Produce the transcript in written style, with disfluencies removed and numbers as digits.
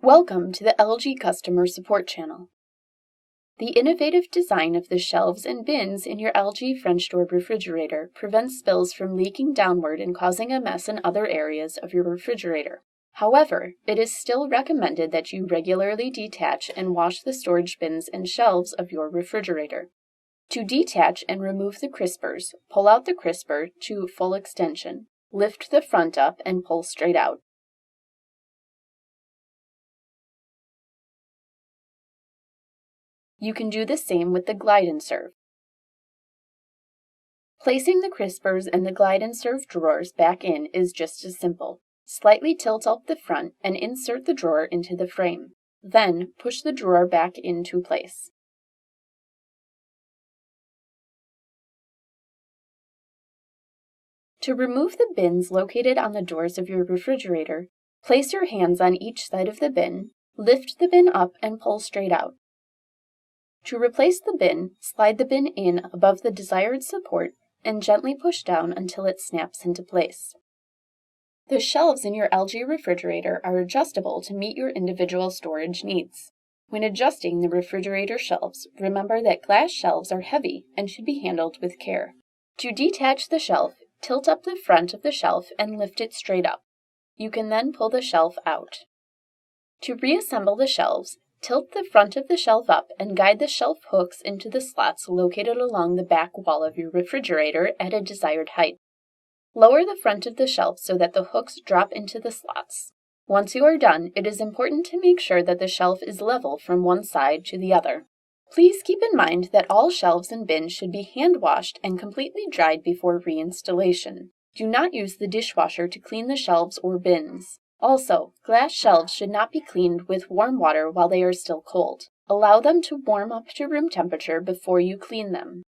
Welcome to the LG Customer Support Channel. The innovative design of the shelves and bins in your LG French door refrigerator prevents spills from leaking downward and causing a mess in other areas of your refrigerator. However, it is still recommended that you regularly detach and wash the storage bins and shelves of your refrigerator. To detach and remove the crispers, pull out the crisper to full extension, lift the front up and pull straight out. You can do the same with the Glide and Serve. Placing the crispers and the Glide and Serve drawers back in is just as simple. Slightly tilt up the front and insert the drawer into the frame. Then push the drawer back into place. To remove the bins located on the doors of your refrigerator, place your hands on each side of the bin, lift the bin up and pull straight out. To replace the bin, slide the bin in above the desired support and gently push down until it snaps into place. The shelves in your LG refrigerator are adjustable to meet your individual storage needs. When adjusting the refrigerator shelves, remember that glass shelves are heavy and should be handled with care. To detach the shelf, tilt up the front of the shelf and lift it straight up. You can then pull the shelf out. To reassemble the shelves, tilt the front of the shelf up and guide the shelf hooks into the slots located along the back wall of your refrigerator at a desired height. Lower the front of the shelf so that the hooks drop into the slots. Once you are done, it is important to make sure that the shelf is level from one side to the other. Please keep in mind that all shelves and bins should be hand washed and completely dried before reinstallation. Do not use the dishwasher to clean the shelves or bins. Also, glass shelves should not be cleaned with warm water while they are still cold. Allow them to warm up to room temperature before you clean them.